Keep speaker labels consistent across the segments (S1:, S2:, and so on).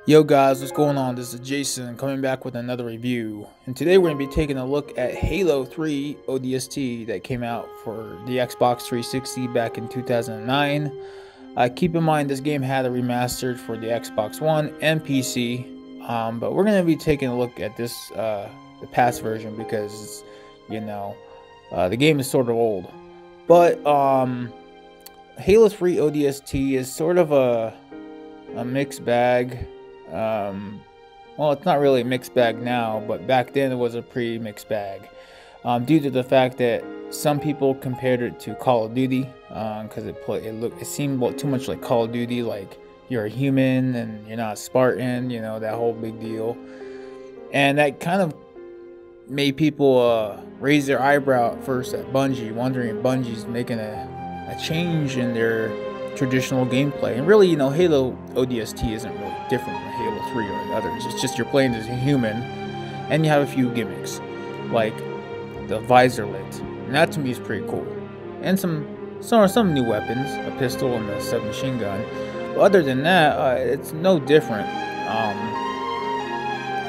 S1: Yo guys, what's going on? This is Jason coming back with another review, and today we're going to be taking a look at Halo 3 ODST that came out for the Xbox 360 back in 2009. Keep in mind this game had a remastered for the Xbox One and PC, but we're going to be taking a look at this the past version because the game is sort of old. But Halo 3 ODST is sort of a mixed bag. Well, it's not really a mixed bag now, but back then it was a pretty mixed bag, due to the fact that some people compared it to Call of Duty, because it seemed too much like Call of Duty, like you're a human and you're not a Spartan, that whole big deal, and that kind of made people raise their eyebrow at first at Bungie, wondering if Bungie's making a change in their traditional gameplay. And really, Halo ODST isn't really different from Halo 3 or the others. It's just you're playing as a human, and you have a few gimmicks, like the visor lit, and that to me is pretty cool. And some new weapons, a pistol and a submachine gun. But other than that, it's no different.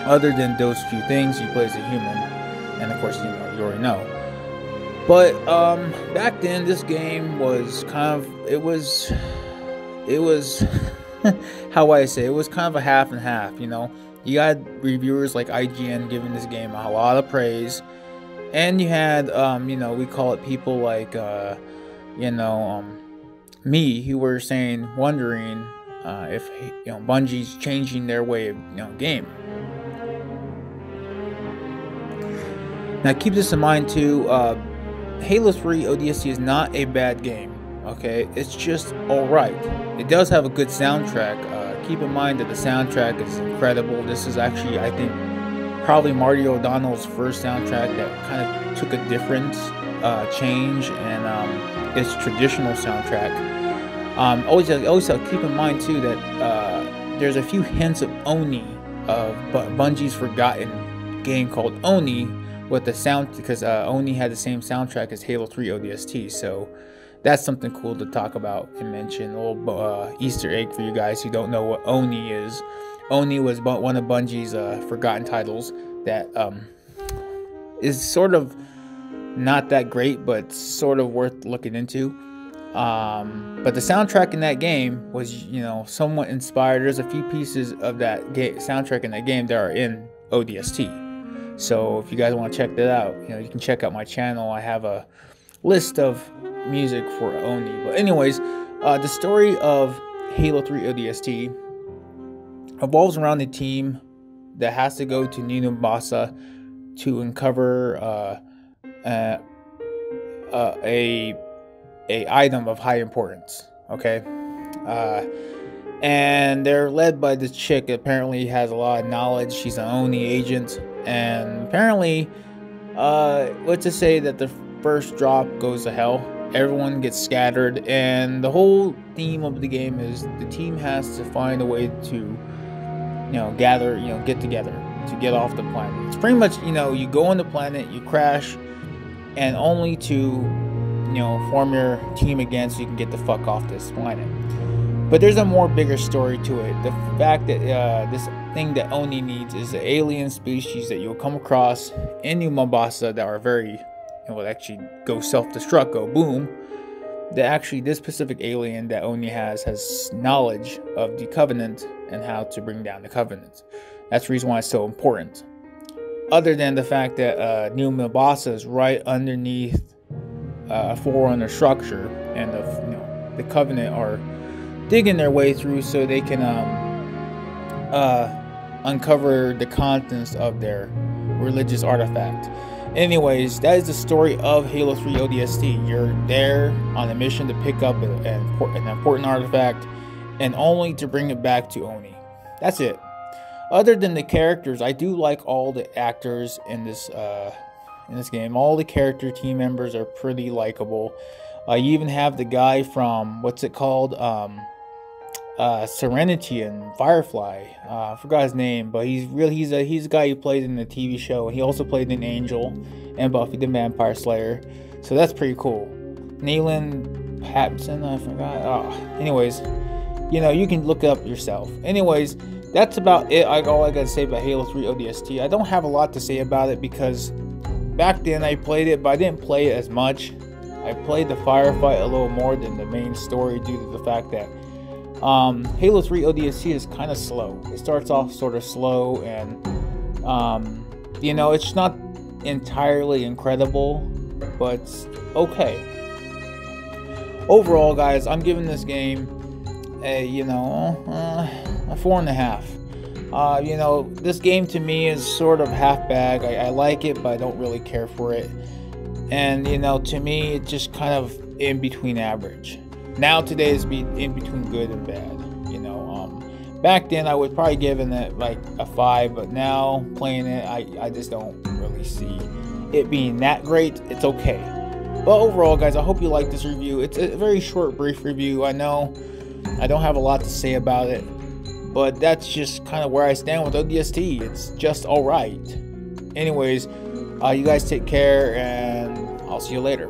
S1: Other than those few things, you play as a human, and of course, you already know. But back then, this game was kind of, it was how I say, it was kind of a half and half. You had reviewers like IGN giving this game a lot of praise, and you had we call it people like me, who were wondering if Bungie's changing their way of game. Now keep this in mind too. Halo 3 ODST is not a bad game, okay? It's just alright. It does have a good soundtrack. Keep in mind that the soundtrack is incredible. This is actually, I think, probably Marty O'Donnell's first soundtrack that kind of took a different change and its traditional soundtrack. Always keep in mind too that there's a few hints of Oni, of Bungie's forgotten game called Oni, with the sound, because Oni had the same soundtrack as Halo 3 ODST, so that's something cool to talk about and mention. A little Easter egg for you guys who don't know what Oni is. Oni was one of Bungie's forgotten titles that is sort of not that great, but sort of worth looking into. But the soundtrack in that game was, somewhat inspired. There's a few pieces of that soundtrack in that game that are in ODST. So if you guys want to check that out, you can check out my channel. I have a list of music for Oni. But anyways, the story of Halo 3 ODST revolves around a team that has to go to New Mombasa to uncover a item of high importance. Okay, and they're led by this chick. Apparently has a lot of knowledge. She's an Oni agent. And apparently, let's just say that the first drop goes to hell. everyone gets scattered, and the whole theme of the game is the team has to find a way to, gather, get together to get off the planet. It's pretty much, you go on the planet, you crash, and only to, form your team again so you can get the fuck off this planet. But there's a more bigger story to it. The fact that this thing that Oni needs is an alien species that you'll come across in New Mombasa that are very, actually go self-destruct, go boom. That actually this specific alien that Oni has knowledge of the Covenant and how to bring down the Covenant. That's the reason why it's so important. Other than the fact that New Mombasa is right underneath a Forerunner structure, and the Covenant are digging their way through so they can uncover the contents of their religious artifact. Anyways, that is the story of Halo 3 ODST. You're there on a mission to pick up an important artifact, and only to bring it back to Oni. That's it. Other than the characters, I do like all the actors in this game. All the character team members are pretty likable. You even have the guy from, what's it called, Serenity and Firefly. I forgot his name, but he's a guy who played in the TV show. He also played in Angel and Buffy the Vampire Slayer, so that's pretty cool. Nayland Patson, I forgot. Anyways, you can look it up yourself. Anyways, that's about it. All I gotta say about Halo 3 ODST. I don't have a lot to say about it because back then I played it, but I didn't play it as much. I played the firefight a little more than the main story due to the fact that Halo 3 ODST is kind of slow. It starts off sort of slow, and it's not entirely incredible, but it's okay. Overall, guys, I'm giving this game a 4.5. This game to me is sort of half bag. I like it, but I don't really care for it. And to me, it's just kind of in between average. Now today is in between good and bad. Back then I would probably give it like a 5, but now playing it, I just don't really see it being that great. It's okay. But overall, guys, I hope you like this review. It's a very short, brief review. I know I don't have a lot to say about it, but that's just kind of where I stand with ODST. It's just alright. Anyways, you guys take care, and I'll see you later.